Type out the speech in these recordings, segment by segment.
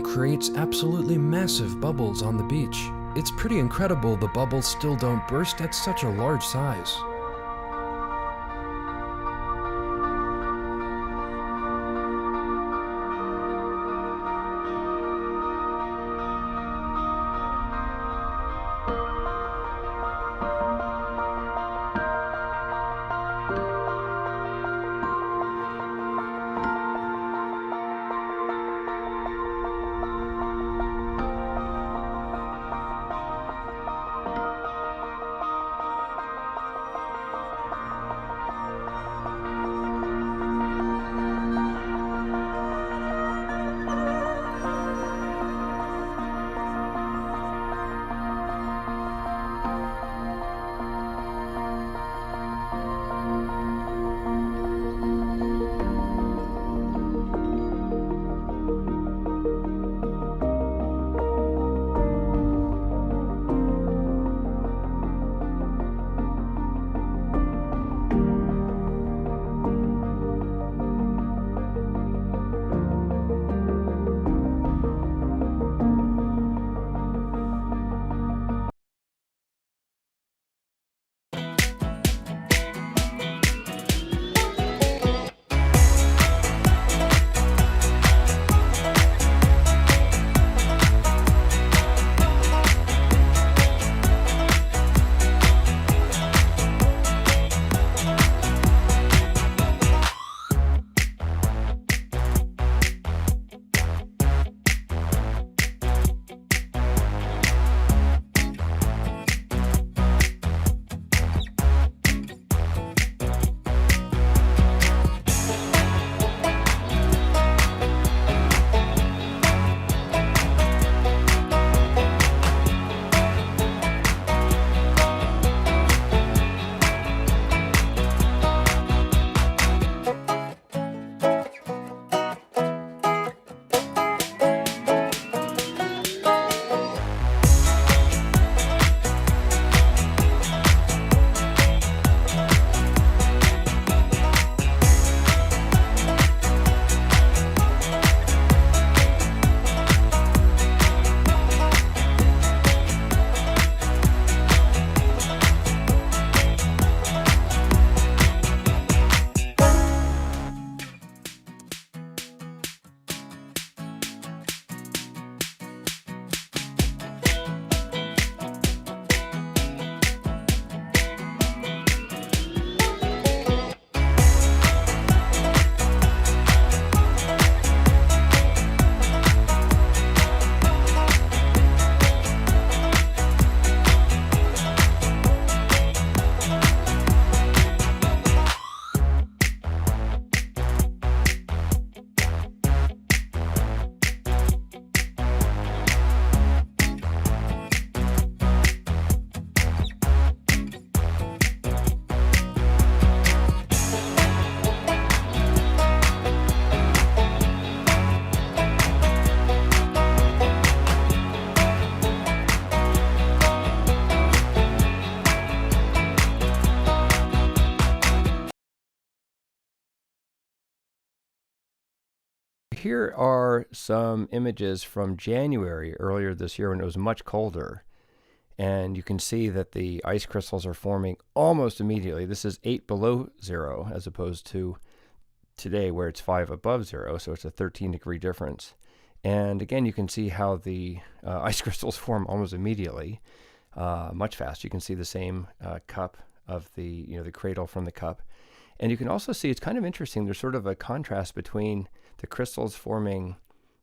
and creates absolutely massive bubbles on the beach. It's pretty incredible the bubbles still don't burst at such a large size. Here are some images from January earlier this year when it was much colder. And you can see that the ice crystals are forming almost immediately. This is 8 below 0 as opposed to today where it's 5 above 0. So it's a 13-degree difference. And again, you can see how the ice crystals form almost immediately, much faster. You can see the same cup of the cradle from the cup. And you can also see, it's kind of interesting, there's sort of a contrast between the crystals forming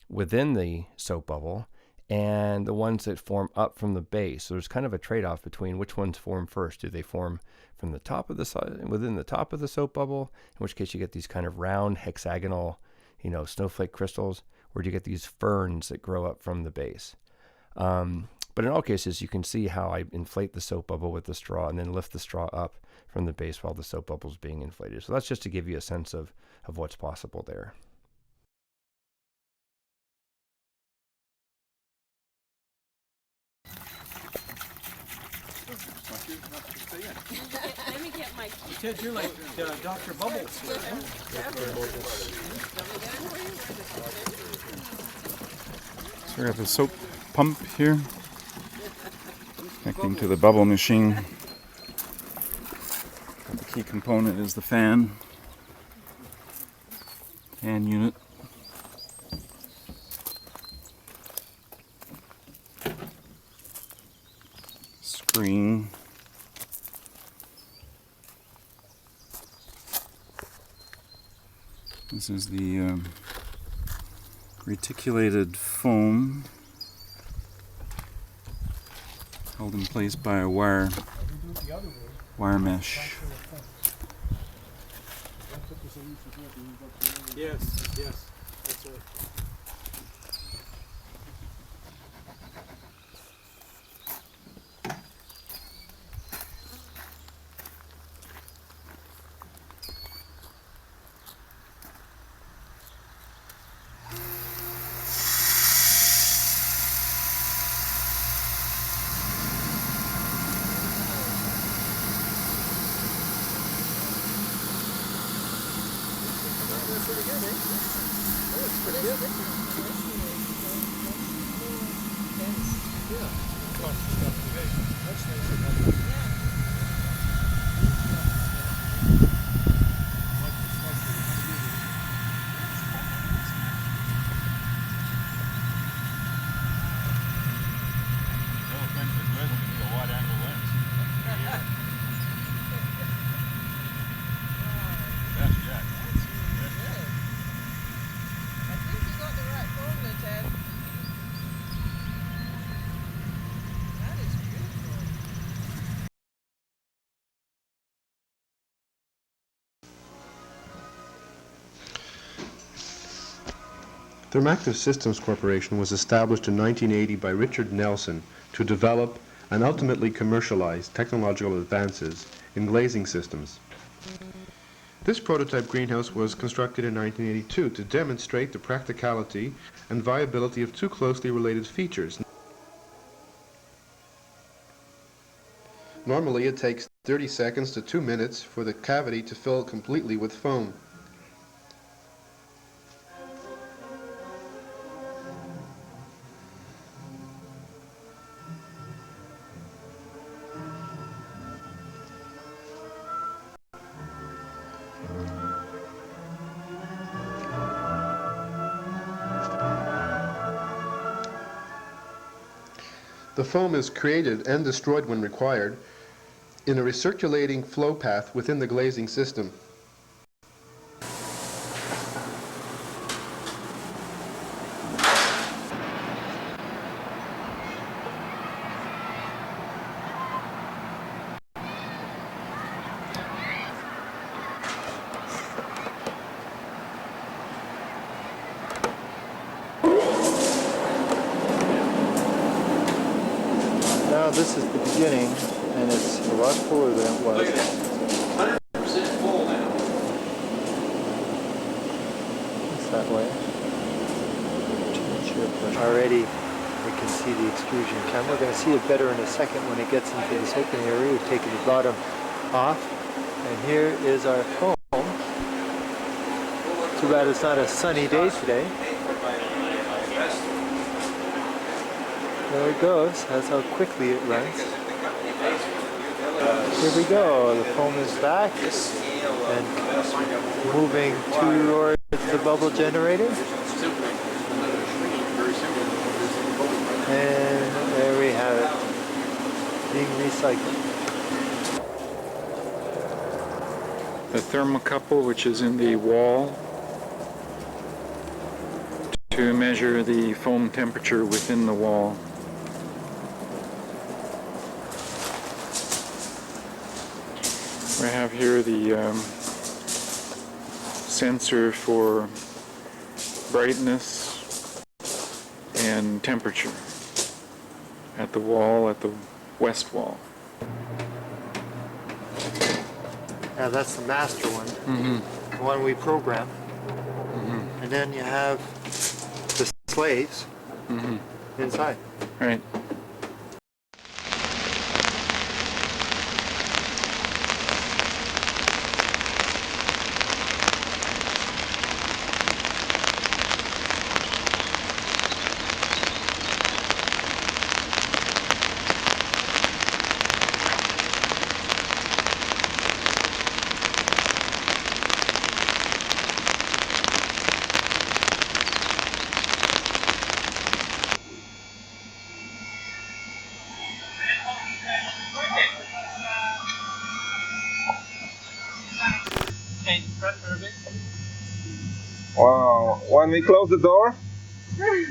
within the soap bubble and the ones that form up from the base. So there's kind of a trade-off between which ones form first. Do they form from the top of the within the top of the soap bubble, in which case you get these kind of round hexagonal, snowflake crystals, or do you get these ferns that grow up from the base? But in all cases, you can see how I inflate the soap bubble with the straw and then lift the straw up from the base while the soap bubble is being inflated. So that's just to give you a sense of what's possible there. Let me get my key. Ted, you're like Dr. Bubbles. We have a soap pump here connecting to the bubble machine. The key component is the fan unit. Screen. This is the reticulated foam held in place by a wire mesh. Yes, that's it. Thermactive Systems Corporation was established in 1980 by Richard Nelson to develop and ultimately commercialize technological advances in glazing systems. This prototype greenhouse was constructed in 1982 to demonstrate the practicality and viability of two closely related features. Normally it takes 30 seconds to 2 minutes for the cavity to fill completely with foam. The foam is created and destroyed when required in a recirculating flow path within the glazing system. Now this is the beginning, and it's a lot fuller than it was. 100% full now. It's that way. Already we can see the extrusion camera. We're going to see it better in a second when it gets into this open area. We've taken the bottom off, and here is our foam. Too bad it's not a sunny day today. There it goes. That's how quickly it runs. Here we go. The foam is back and moving towards the bubble generator. And there we have it, being recycled. The thermocouple, which is in the wall, to measure the foam temperature within the wall. We have here the sensor for brightness and temperature at the wall, at the west wall. Now that's the master one, the one we program. And then you have the slaves inside. Right. Wow. When we close the door? No.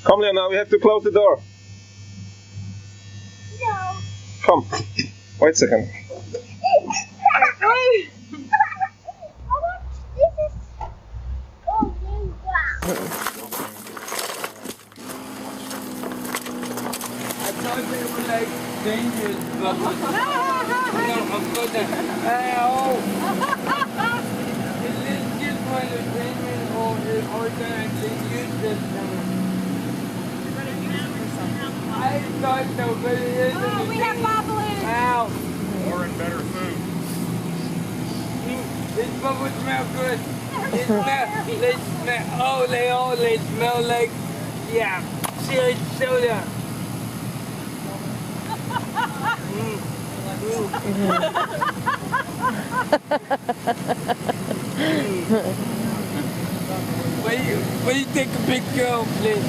Come, Leona, we have to close the door. No. Come. Wait a second. I thought they were like dangerous bubbles. No, I'm gonna. Ow! Is this just for entertainment or can I use this? I thought so, but it isn't. Oh, we have bobbleheads. Ow! More and better food. These bubbles smell good. They smell, they smell like, yeah, chili soda. Will you take a picture of please?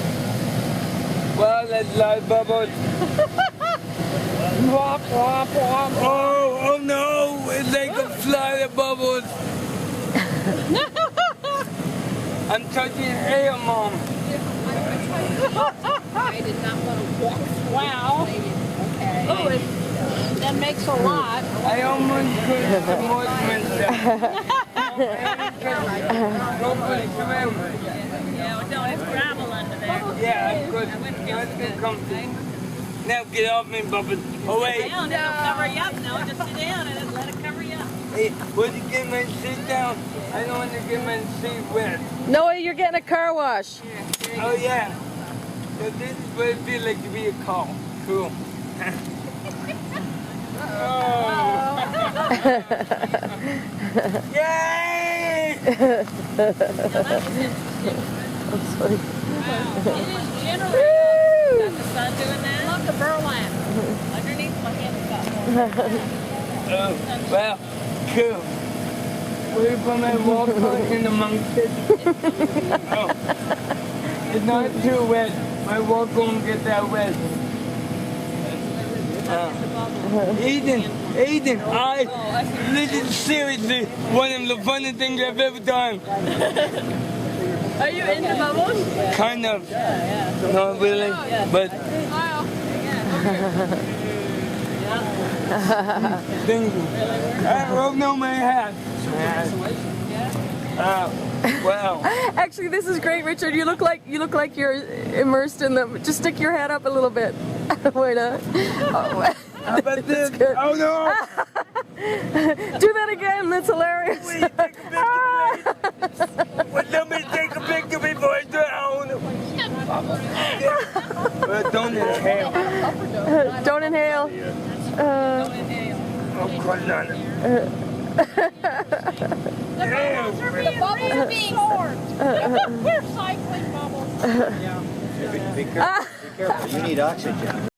Well, that's live bubbles. Oh no, it's like a fly of bubbles. I'm touching air, Mom. I did not want to walk. Wow. Okay. Oh, that makes a lot. I almost could support myself. Yeah, no, it's gravel under there. Yeah, I'm good. Let's get comfy. Now get off me, Bubba. Oh, wait. Down, it'll cover you up. No, just sit down and let it cover you up. Hey, would you get my seat down? I don't want to get my seat wet. Noah, you're getting a car wash. Oh, yeah. So this is what it feels like to be a car. Cool. Oh. Yay! I'm sorry. It is generally. Got the sun doing that. Look, the burlap. Underneath my hand. Well, cool. Where from my walker in the mountain? Oh. It's not too wet. My walk won't get that wet. Aiden, I listen seriously. One of the funny things I've ever done. Are you into bubbles? Kind of. Not really, but. Thank you. I don't know my hat. Wow. Actually, this is great, Richard. You look like you're immersed in them. Just stick your head up a little bit. Wait a. Oh, How about this? Good. Oh no! Do that again. That's hilarious. Please take a picture, please. Would somebody take a picture before I drown? Well, don't inhale. Don't inhale. Oh, crud on it. The bubbles are being formed. We're cycling bubbles. Be careful. You need oxygen.